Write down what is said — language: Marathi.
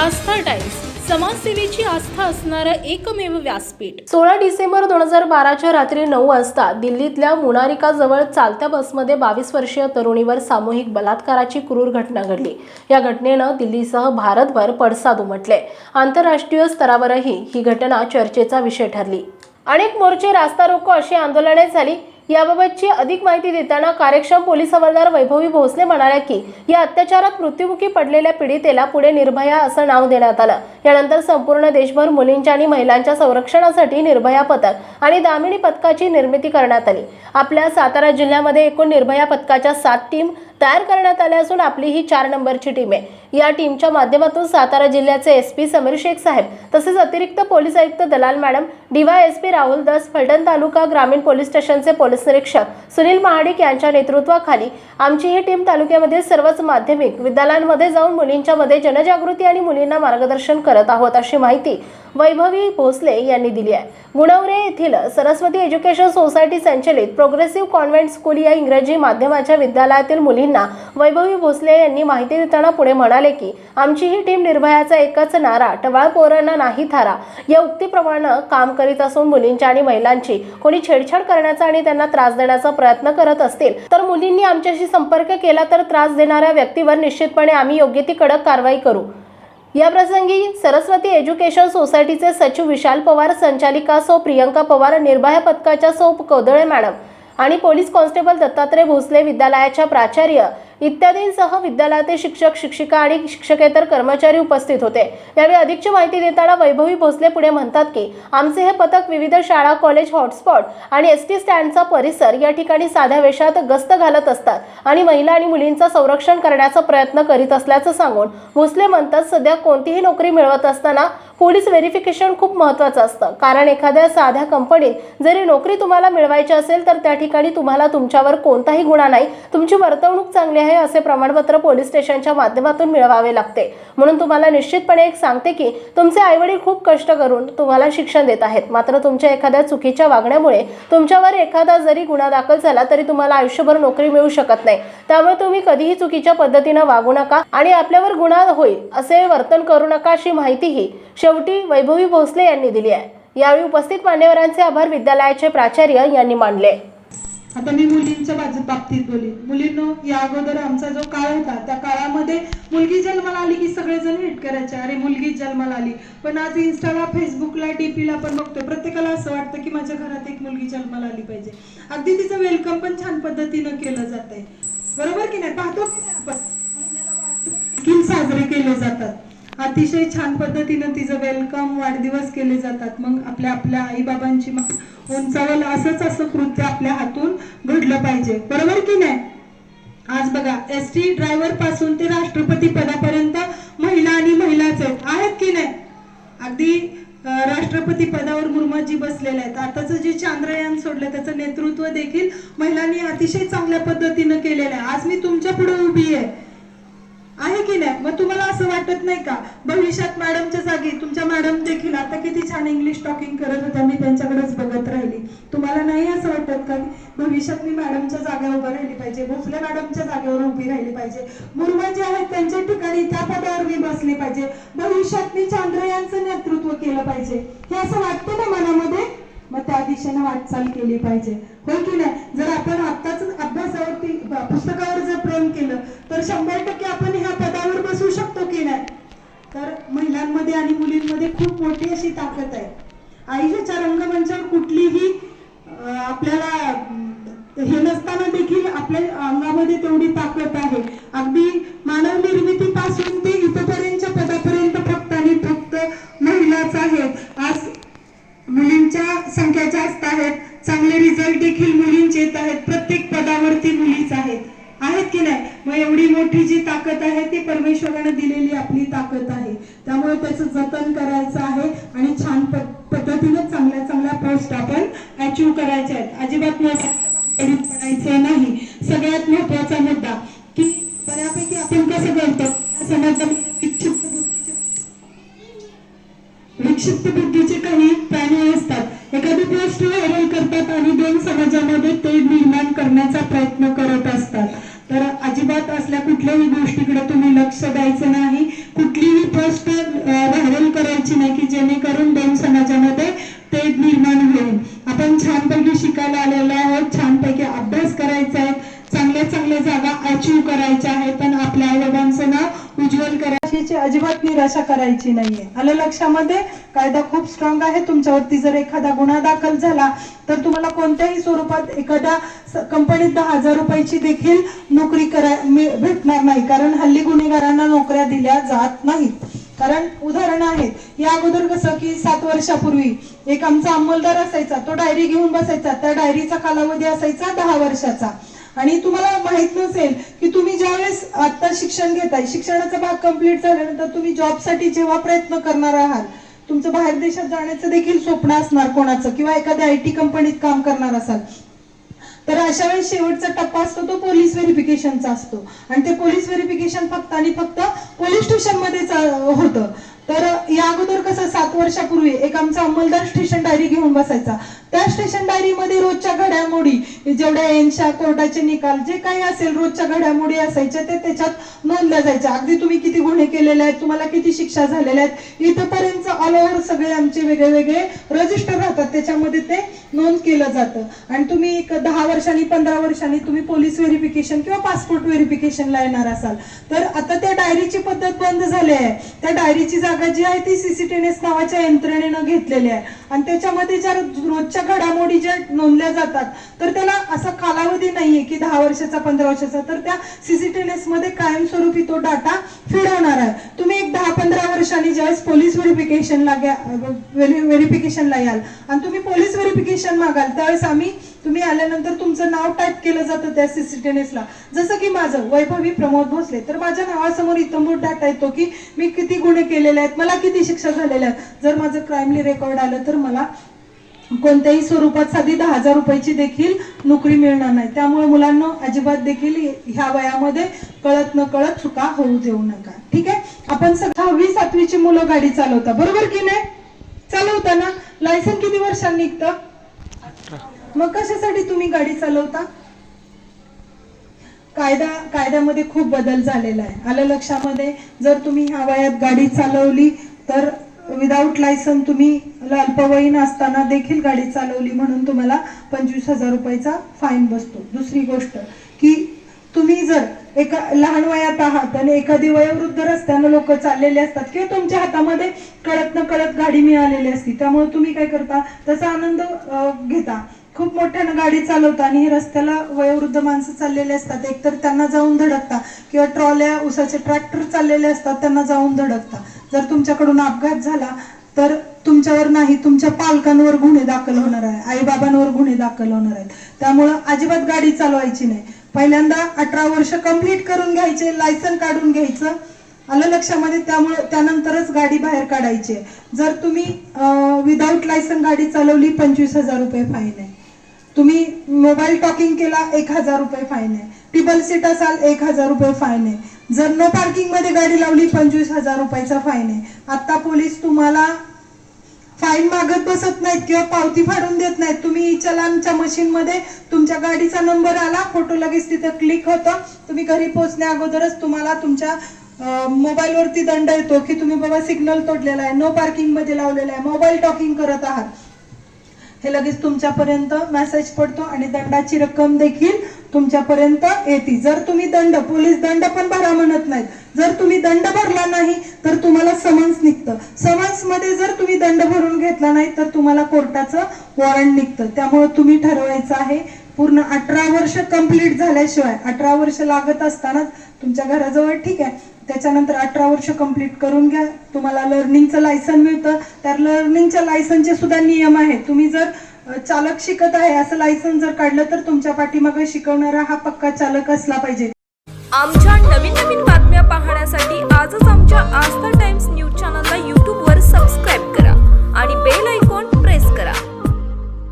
आस्था टाइम्स, समाजसेवेची आस्था असणारं एकमेव व्यासपीठ। 16 डिसेंबर 2012च्या रात्री 9 वाजता दिल्लीतल्या मुनारिकाजवळ चालत्या बसमध्ये 22 वर्षीय तरुणीवर सामूहिक बलात्काराची क्रूर घटना घडली। या घटनेनं दिल्लीसह भारतभर पडसाद उमटले। आंतरराष्ट्रीय स्तरावरही ही घटना चर्चेचा विषय ठरली। अनेक मोर्चे, रास्ता रोको अशी आंदोलने झाली। याबाबतची अधिक माहिती देताना कार्यक्षम पोलीस हवालदार वैभवी भोसले म्हणाले की या अत्याचारात मृत्युमुखी पडलेल्या पीडितेला पुढे निर्भया असं नाव देण्यात आलं। यानंतर संपूर्ण देशभर मुलींच्या आणि महिलांच्या संरक्षणासाठी निर्भया पथक आणि दामिनी पथकाची निर्मिती करण्यात आली। आपल्या सातारा जिल्ह्यामध्ये एकूण निर्भया पथकाच्या 7 टीम तयार करण्यात आल्या असून आपली ही 4 नंबरची टीम आहे। या टीमच्या माध्यमातून सातारा जिल्ह्याचे एसपी समीर शेख साहेब तसेच अतिरिक्त पोलीस आयुक्त दलाल मॅडम, डीवायएसपी राहुल दास, फलटण तालुका ग्रामीण पोलीस स्टेशनचे पोलीस निरीक्षक सुनील महाडिक यांच्या नेतृत्वाखाली आमची ही टीम तालुक्यामध्ये सर्वच माध्यमिक विद्यालयांमध्ये जाऊन मुलींच्या मध्ये जनजागृती आणि मुलींना मार्गदर्शन करत आहोत, अशी माहिती वैभवी भोसले यांनी दिली आहे। गुणवरे येथील सरस्वती एज्युकेशन सोसायटी संचलित प्रोग्रेसिव्ह कॉन्व्हेंट स्कूल या इंग्रजी माध्यमाच्या विद्यालयातील मुलींना वैभवी भोसले यांनी माहिती देताना पुढे म्हणाले की आमची ही टीम निर्भयाचा एकच नारा, टवाळ पोरांना नाही थारा या उक्तीप्रमाणे काम करीत असून मुलींच्या आणि महिलांची कोणी छेडछाड करण्याचा आणि त्यांना त्रास देण्याचा प्रयत्न करत असतील तर मुलींनी आमच्याशी संपर्क केला तर त्रास देणाऱ्या व्यक्तीवर निश्चितपणे आम्ही योग्य ती कडक कारवाई करू। या प्रसंगी सरस्वती एज्युकेशन सोसायटीचे सचिव विशाल पवार, संचालिका सौ प्रियंका पवार, निर्भया पथकाच्या सौ कोदळे मॅडम आणि पोलीस कॉन्स्टेबल दत्तात्रय भोसले, विद्यालयाच्या प्राचार्य इत्यादींसह विद्यालयातील शिक्षक, शिक्षिका आणि शिक्षकेतर कर्मचारी उपस्थित होते। यावेळी अधिकची माहिती देताना वैभवी भोसले पुढे म्हणतात की आमचे हे पथक विविध शाळा, कॉलेज, हॉटस्पॉट आणि एसटी स्टँडचा परिसर या ठिकाणी साध्या वेशात गस्त घालत असतात आणि महिला आणि मुलींचं संरक्षण करण्याचा प्रयत्न करीत असल्याचं सांगून भोसले म्हणतात, सध्या कोणतीही नोकरी मिळवत असताना पोलीस व्हेरिफिकेशन खूप महत्त्वाचं असतं, कारण एखाद्या साध्या कंपनीत जरी नोकरी तुम्हाला मिळवायची असेल तर त्या ठिकाणी तुम्हाला तुमच्यावर कोणताही गुन्हा नाही, तुमची वर्तवणूक चांगली आहे असे प्रमाणपत्र पोलीस स्टेशनच्या माध्यमातून मिळवावे लागते। म्हणून तुम्हाला निश्चितपणे एक सांगते की तुमचे आईवडील खूप कष्ट करून तुम्हाला शिक्षण देत आहेत, मात्र तुमच्या एखाद्या चुकीच्या वागण्यामुळे तुमच्यावर एखादा जरी गुन्हा दाखल झाला तरी तुम्हाला आयुष्यभर नोकरी मिळू शकत नाही। त्यामुळे तुम्ही कधीही चुकीच्या पद्धतीने वागू नका आणि आपल्यावर गुन्हा होईल असे वर्तन करू नका, अशी माहितीही शेवटी वैभवी भोसले यांनी दिली आहे। यावेळी उपस्थित मान्यवरांचे आभार विद्यालयाचे प्राचार्य यांनी मानले। आता मी मुलींच्या बाबतीत बोलेन। मुलींनो, या अगोदर आमचा जो काळ होता त्या काळामध्ये मुलगी जन्माला आली की सगळेजण हिट करायचे, अरे मुलगी जन्माला आली। पण आज इंस्टाला, फेसबुकला, डीपीला पण बघतोय प्रत्येकाला असं वाटतं की माझ्या घरात एक मुलगी जन्माला आली पाहिजे। अगदी तिचं वेलकम पण छान पद्धतीनं केलं जातंय, बरोबर की नाही? पाहतो की नाही आपण साजरे केले जातात, अतिशय छान पद्धतीनं तिचं वेलकम, वाढदिवस केले जातात। मग आपल्या आई बाबांची उंचावल असं कृत्य आपल्या हातून घडलं पाहिजे, बरोबर की नाही? आज बघा, एसटी ड्रायव्हर पासून ते राष्ट्रपती पदापर्यंत महिला आणि महिलाच आहेत की नाही? अगदी राष्ट्रपती पदावर मुर्मूजी बसलेले आहेत। आताचं जे चांद्रयान सोडलं त्याचं नेतृत्व देखील महिलांनी अतिशय चांगल्या पद्धतीनं केलेलं आहे। आज मी तुमच्या पुढे उभी आहे की नाही? मग तुम्हाला असं वाटत नाही का भविष्यात मॅडमच्या जागी तुमच्या मॅडम देखील आता किती छान इंग्लिश टॉकिंग करत होत्या, मी त्यांच्याकडेच बघत राहिली। तुम्हाला नाही असं वाटत का भविष्यात मी मॅडमच्या जागेवर उभं राहिली पाहिजे, भोसले मॅडमच्या जागेवर उभी राहिली पाहिजे, मुर्मू जे आहेत त्यांच्या ठिकाणी त्या पदावर मी बसली पाहिजे, भविष्यात मी चांद्रयानचं नेतृत्व केलं पाहिजे, हे असं वाटतं ना मनामध्ये? मग त्या दिशेने वाटचाल केली पाहिजे, होय की नाही? जर आपण आताच अभ्यासावरती, पुस्तकावर जर प्रेम केलं तर 100% आपण ह्या पदावर बसू शकतो की नाही? तर महिलांमध्ये आणि मुलींमध्ये खूप मोठी अशी ताकद आहे। आयुष्याच्या रंगमंचावर कुठलीही आपल्याला हे नसताना देखील आपल्या अंगामध्ये तेवढी ताकद आहे। अगदी मानव निर्मितीपासून ते इथपर्यंतच्या पदापर्यंत फक्त आणि फक्त महिलाच आहेत। आज मुलींच्या संख्या जास्त आहेत, चांगले रिझल्ट देखील मुलींचे येत आहेत, प्रत्येक पदावरती मुलीच आहेत की नाही? मग एवढी मोठी जी ताकद आहे ती परमेश्वराने दिलेली आपली ताकद आहे, त्यामुळे त्याचं जतन करायचं आहे आणि छान पद्धतीने चांगल्या पोस्ट आपण अचीव करायच्या आहेत। अजिबात पडायचं नाही। सगळ्यात महत्वाचा मुद्दा की बऱ्यापैकी आपण कसं करतो, विक्षिप्त बुद्धीचे काही प्राणी असतात, एखादी गोष्ट व्हायरल करतात आणि दोन समाजामध्ये ते निर्माण करण्याचा प्रयत्न करत असतात। तर अजिबात असल्या कुठल्याही गोष्टीकडे तुम्ही लक्ष द्यायचं नाही। कुठलीही पोस्ट करायला आलेलो आहोत. छानपैकी अभ्यास करायचा आहे, चांगल्या जागा अचीव करायच्या आहेत आणि आपल्या आईबाबांचं नाव उज्ज्वल करायची अजिबात निराशा करायची नाहीये. आलं लक्षामध्ये? कायदा खूप स्ट्रॉंग आहे. तुमच्यावरती जर एखादा गुन्हा दाखल झाला तर तुम्हाला कोणत्याही स्वरूपात एखाद्या कंपनीत 10,000 रुपयाची देखील नोकरी भेटणार नाही, कारण हल्ली गुन्हेगारांना नोकऱ्या दिल्या जात नाहीत. कारण उदाहरण आहेत. या अगोदर कसं की 7 वर्षापूर्वी एक आमचा अंमलदार असायचा, तो डायरी घेऊन बसायचा. त्या डायरीचा कालावधी असायचा 10 वर्षाचा. आणि तुम्हाला माहित नसेल की तुम्ही ज्यावेळेस आता शिक्षण घेताय, शिक्षणाचा भाग कंप्लीट झाल्यानंतर तुम्ही जॉबसाठी जेव्हा प्रयत्न करणार आहात, तुमचं बाहेर देशात जाण्याचं देखील स्वप्न असणार कोणाचं, किंवा एखाद्या IT कंपनीत काम करणार असाल, तर अशा वेळेस शेवटचा टप्पा असतो तो पोलीस व्हेरिफिकेशनचा असतो. आणि ते पोलीस व्हेरिफिकेशन फक्त आणि फक्त पोलीस स्टेशन मध्येच होतं. तर या अगोदर कसं 7 वर्षापूर्वी एक आमचा अंमलदार स्टेशन डायरी घेऊन बसायचा. त्या स्टेशन डायरीमध्ये रोजच्या घडामोडी, जेवढ्या एनशा कोर्टाचे निकाल, जे काही असेल रोजच्या घडामोडी असायच्या, ते त्याच्यात नोंदल्या जायच्या. अगदी तुम्ही किती गुन्हे केलेले आहेत, तुम्हाला किती शिक्षा झालेल्या आहेत, इथपर्यंत ऑल ओव्हर सगळे आमचे वेगळे रजिस्टर राहतात, त्याच्यामध्ये ते नोंद केलं जातं. आणि तुम्ही एक 10 वर्षांनी 15 वर्षांनी तुम्ही पोलीस व्हेरिफिकेशन किंवा पासपोर्ट व्हेरिफिकेशनला येणार असाल, तर आता त्या डायरीची पद्धत बंद झाली आहे. त्या डायरीची जागा जी आहे ती CCTNS नावाच्या यंत्रणेनं घेतलेली आहे. आणि त्याच्यामध्ये ज्या रोजच्या घडामोडी ज्या नोंदल्या जातात, तर त्याला असा कालावधी नाहीये की 10 वर्षाचा 15 वर्षाचा, तर त्या CCTNS मध्ये कायमस्वरूपी तो डाटा फीड होणार आहे. तुम्ही एक 10-15 वर्षांनी ज्यावेळेस पोलीस व्हेरिफिकेशनला याल आणि तुम्ही पोलीस व्हेरिफिकेशन मागाल, त्यावेळेस तुम्ही आल्यानंतर तुमचं नाव टाईप केलं जातं त्या CCTNSला. जसं की माझं वैभवी प्रमोद भोसले, तर माझ्या नावासमोर इथं डाटा येतो की मी किती गुन्हे केलेले आहेत, मला किती शिक्षा झालेल्या आहेत. जर माझं क्राईमली रेकॉर्ड आलं तर मला कोणत्याही स्वरूपात साधी 10,000 रुपयाची देखील नोकरी मिळणार नाही. त्यामुळे मुलांना अजिबात देखील ह्या वयामध्ये कळत न कळत चुका होऊ देऊ नका. ठीक आहे? आपण 6वी-7वीची मुलं गाडी चालवता, बरोबर की नाही? चालवताना लायसन किती वर्षांनी निघतं? मग कशासाठी तुम्ही गाडी चालवता? कायद्यामध्ये खूप बदल झालेला आहे. आलं लक्षामध्ये? जर तुम्ही ह्या वयात गाडी चालवली तर विदाऊट लायसन तुम्ही अल्पवयीन असताना देखील गाडी चालवली म्हणून तुम्हाला 25,000 रुपयाचा फाईन बसतो. दुसरी गोष्ट की तुम्ही जर एका लहान वयात आहात आणि एखादी वयोवृद्ध रस्त्यानं लोक चाललेले असतात किंवा तुमच्या हातामध्ये कळत न कळत गाडी मिळालेली असते, त्यामुळे तुम्ही काय करता, त्याचा आनंद घेता, खूप मोठ्यानं गाडी चालवता आणि रस्त्याला वयोवृद्ध माणसं चाललेले असतात, एकतर त्यांना जाऊन धडकता किंवा ट्रॉल्या, उसाचे ट्रॅक्टर चाललेले असतात, त्यांना जाऊन धडकता. जर तुमच्याकडून अपघात झाला तर तुमच्यावर नाही, तुमच्या पालकांवर गुन्हे दाखल होणार आहे, आईबाबांवर गुन्हे दाखल होणार आहेत. त्यामुळं अजिबात गाडी चालवायची नाही. पहिल्यांदा 18 वर्ष कंप्लीट करून घ्यायचे, लायसन काढून घ्यायचं. आलं लक्षामध्ये? त्यामुळे त्यानंतरच गाडी बाहेर काढायची. जर तुम्ही विदाऊट लायसन गाडी चालवली 25,000 रुपये फाईन आहे. तुम्ही मोबाईल टॉकिंग केला 1,000 रुपये फाईन आहे. टिबल सीट असाल 1,000 रुपये फाईन आहे. जर नो पार्किंग मध्ये गाडी लावली 25,000 रुपयाचा फाईन आहे. आता पोलीस तुम्हाला फाईन मागत बसत नाहीत किंवा पावती फाडून देत नाहीत. तुम्ही चलानच्या मशीन मध्ये तुमच्या गाडीचा नंबर आला, फोटो लगेच तिथे क्लिक होतं. तुम्ही घरी पोहोचण्या अगोदरच तुम्हाला तुमच्या मोबाईल वरती दंड येतो की तुम्ही बाबा सिग्नल तोडलेला आहे, नो पार्किंग मध्ये लावलेला आहे, मोबाईल टॉकिंग करत आहात, हे लगेच तुमच्यापर्यंत मेसेज पडतो आणि दंडाची रक्कम देखील तुमच्यापर्यंत येते. जर तुम्ही पोलीस दंड पण भरा म्हणत नाहीत, जर तुम्ही दंड भरला नाही तर तुम्हाला समन्स निघतं. समन्स मध्ये जर तुम्ही दंड भरून घेतला नाही तर तुम्हाला कोर्टाचं वॉरंट निघतं. त्यामुळे तुम्ही ठरवायचं आहे पूर्ण 18 वर्ष कंप्लीट झाल्याशिवाय, 18 वर्ष लागत असतानाच तुमच्या घराजवळ, ठीक आहे, त्याच्यानंतर 18 वर्ष कंप्लीट करून घ्या. तुम्हाला लर्निंगचं लायसन मिळतं. त्या लर्निंगच्या लायसनचे सुद्धा नियम आहेत. तुम्ही जर चालक शिकत आहे असं लायसन जर काढलं तर तुमच्या पाठीमागे शिकवणारा हा पक्का चालक असला पाहिजे. आमच्या नवीन बातम्या पाहण्यासाठी आजच आमच्या आस्था टाइम्स न्यूज चॅनलला YouTube वर सबस्क्राईब करा आणि बेल आयकॉन प्रेस करा.